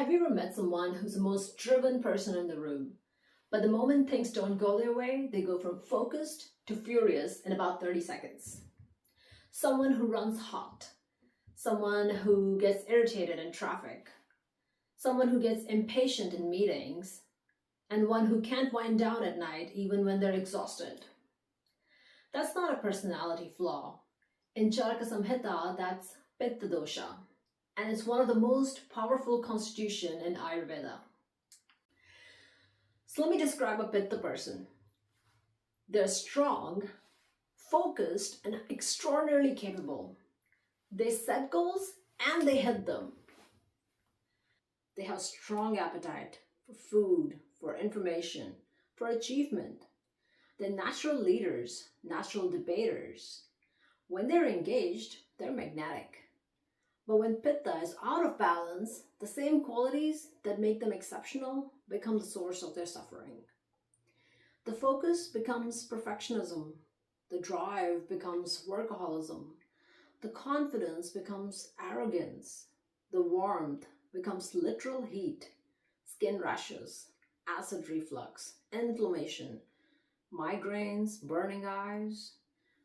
Have you ever met someone who's the most driven person in the room, but the moment things don't go their way, they go from focused to furious in about 30 seconds? Someone who runs hot, someone who gets irritated in traffic, someone who gets impatient in meetings, and one who can't wind down at night even when they're exhausted. That's not a personality flaw. In Charaka Samhita, that's Pitta Dosha, and it's one of the most powerful constitution in Ayurveda. So let me describe a Pitta person. They're strong, focused, and extraordinarily capable. They set goals and they hit them. They have strong appetite for food, for information, for achievement. They're natural leaders, natural debaters. When they're engaged, they're magnetic. But when Pitta is out of balance, the same qualities that make them exceptional become the source of their suffering. The focus becomes perfectionism. The drive becomes workaholism. The confidence becomes arrogance. The warmth becomes literal heat, skin rashes, acid reflux, inflammation, migraines, burning eyes.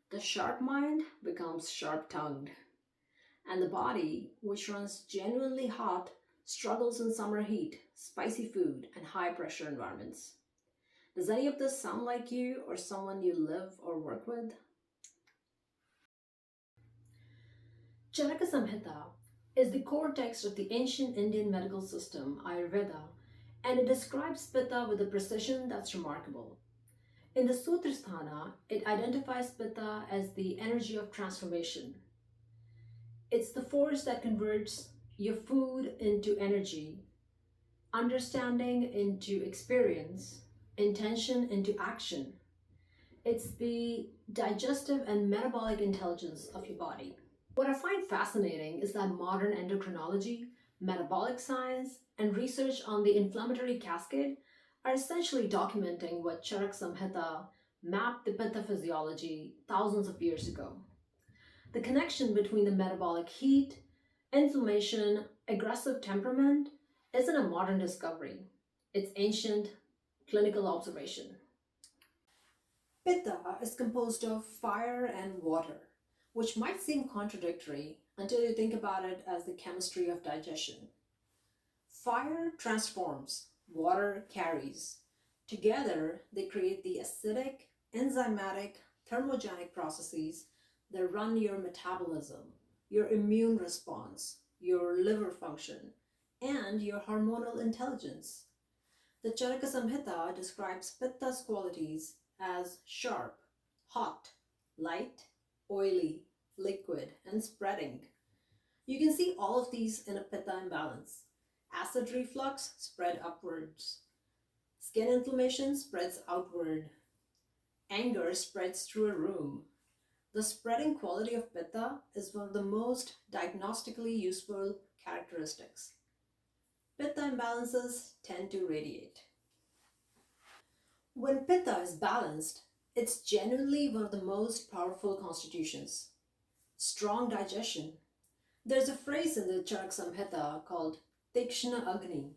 The sharp mind becomes sharp-tongued. And the body, which runs genuinely hot, struggles in summer heat, spicy food, and high-pressure environments. Does any of this sound like you or someone you live or work with? Charaka Samhita is the core text of the ancient Indian medical system, Ayurveda, and it describes Pitta with a precision that's remarkable. In the Sutrasthana, it identifies Pitta as the energy of transformation. It's the force that converts your food into energy, understanding into experience, intention into action. It's the digestive and metabolic intelligence of your body. What I find fascinating is that modern endocrinology, metabolic science, and research on the inflammatory cascade are essentially documenting what Charaka Samhita mapped the Pitta physiology thousands of years ago. The connection between the metabolic heat, inflammation, aggressive temperament isn't a modern discovery. It's ancient clinical observation. Pitta is composed of fire and water, which might seem contradictory until you think about it as the chemistry of digestion. Fire transforms, water carries. Together, they create the acidic, enzymatic, thermogenic processes that run your metabolism, your immune response, your liver function, and your hormonal intelligence. The Charaka Samhita describes Pitta's qualities as sharp, hot, light, oily, liquid, and spreading. You can see all of these in a Pitta imbalance. Acid reflux spread upwards. Skin inflammation spreads outward. Anger spreads through a room. The spreading quality of Pitta is one of the most diagnostically useful characteristics. Pitta imbalances tend to radiate. When Pitta is balanced, it's genuinely one of the most powerful constitutions. Strong digestion. There's a phrase in the Charaka Samhita called Tikshna Agni.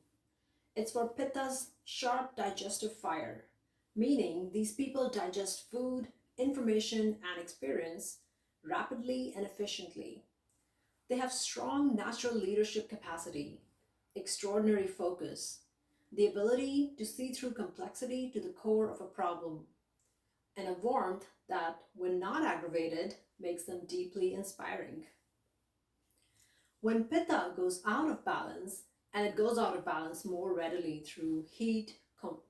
It's for Pitta's sharp digestive fire, meaning these people digest food, information, and experience rapidly and efficiently. They have strong natural leadership capacity, extraordinary focus, the ability to see through complexity to the core of a problem, and a warmth that, when not aggravated, makes them deeply inspiring. When Pitta goes out of balance, and it goes out of balance more readily through heat,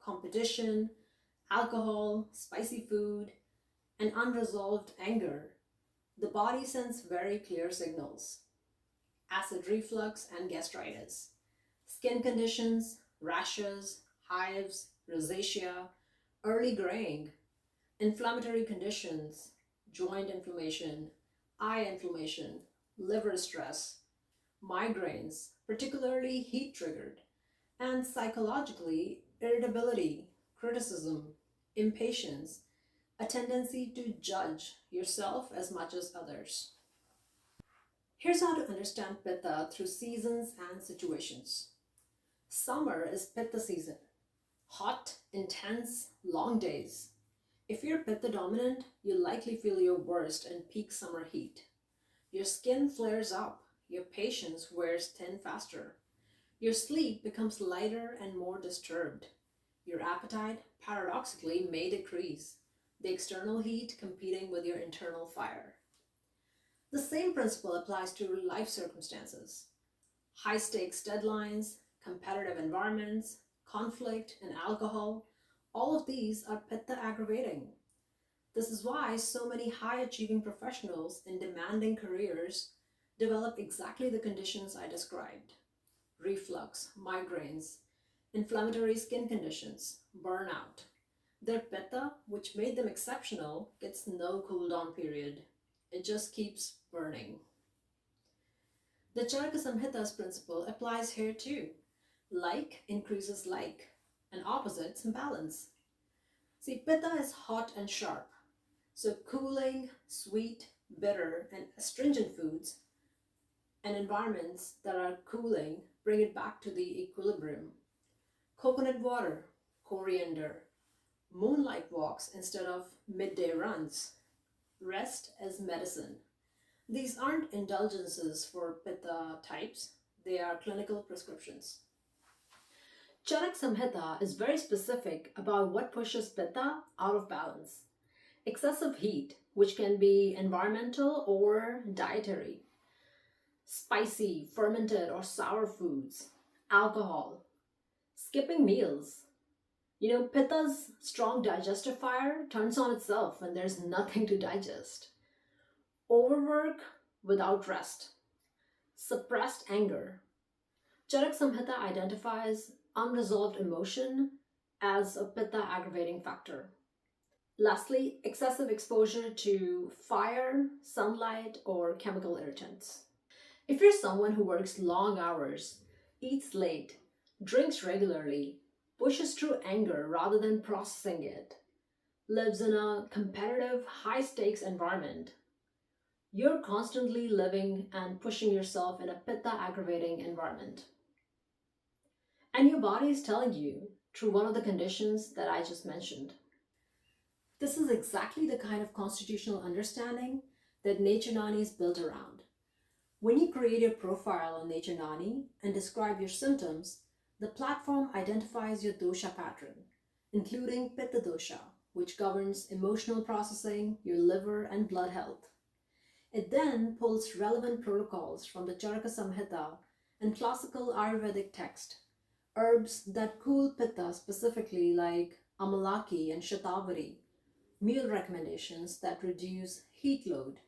competition, alcohol, spicy food, and unresolved anger, the body sends very clear signals. Acid reflux and gastritis, skin conditions, rashes, hives, rosacea, early graying, inflammatory conditions, joint inflammation, eye inflammation, liver stress, migraines, particularly heat triggered, and psychologically irritability, criticism, impatience, a tendency to judge yourself as much as others. Here's how to understand Pitta through seasons and situations. Summer is Pitta season. Hot, intense, long days. If you're Pitta dominant, you likely feel your worst in peak summer heat. Your skin flares up, your patience wears thin faster. Your sleep becomes lighter and more disturbed. Your appetite, paradoxically, may decrease, the external heat competing with your internal fire. The same principle applies to life circumstances. High stakes deadlines, competitive environments, conflict, and alcohol, all of these are Pitta aggravating. This is why so many high achieving professionals in demanding careers develop exactly the conditions I described: reflux, migraines, inflammatory skin conditions, burnout. Their Pitta, which made them exceptional, gets no cool down period. It just keeps burning. The Charaka Samhita's principle applies here too. Like increases like, and opposites imbalance. See, Pitta is hot and sharp, so cooling, sweet, bitter, and astringent foods and environments that are cooling bring it back to the equilibrium. Coconut water, coriander, moonlight walks instead of midday runs, rest as medicine. These aren't indulgences for Pitta types, they are clinical prescriptions. Charak Samhita is very specific about what pushes Pitta out of balance. Excessive heat, which can be environmental or dietary, spicy, fermented, or sour foods, alcohol, skipping meals. Pitta's strong digestive fire turns on itself when there's nothing to digest. Overwork without rest, suppressed anger. Charak Samhita identifies unresolved emotion as a Pitta aggravating factor. Lastly, excessive exposure to fire, sunlight, or chemical irritants. If you're someone who works long hours, eats late, drinks regularly, pushes through anger rather than processing it, lives in a competitive, high stakes environment, you're constantly living and pushing yourself in a Pitta aggravating environment. And your body is telling you through one of the conditions that I just mentioned. This is exactly the kind of constitutional understanding that NatureNani is built around. When you create your profile on NatureNani and describe your symptoms, the platform identifies your dosha pattern, including Pitta Dosha, which governs emotional processing, your liver, and blood health. It then pulls relevant protocols from the Charaka Samhita and classical Ayurvedic text, herbs that cool Pitta specifically like Amalaki and Shatavari, meal recommendations that reduce heat load,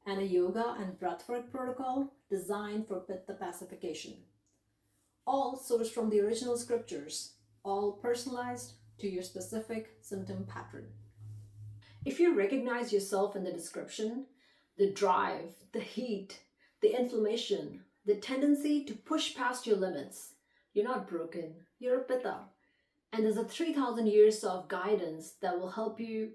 and a yoga and breathwork protocol designed for Pitta pacification. All sourced from the original scriptures, all personalized to your specific symptom pattern. If you recognize yourself in the description, the drive, the heat, the inflammation, the tendency to push past your limits, you're not broken, you're a Pitta. And there's a 3,000 years of guidance that will help you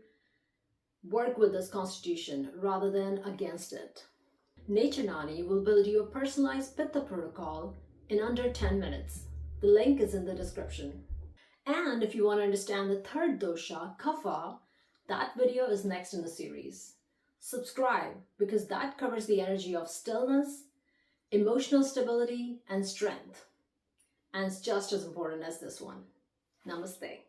work with this constitution rather than against it. NatureNani will build you a personalized Pitta protocol in under 10 minutes. The link is in the description. And if you want to understand the third dosha, Kapha, that video is next in the series. Subscribe because that covers the energy of stillness, emotional stability, and strength. And it's just as important as this one. Namaste.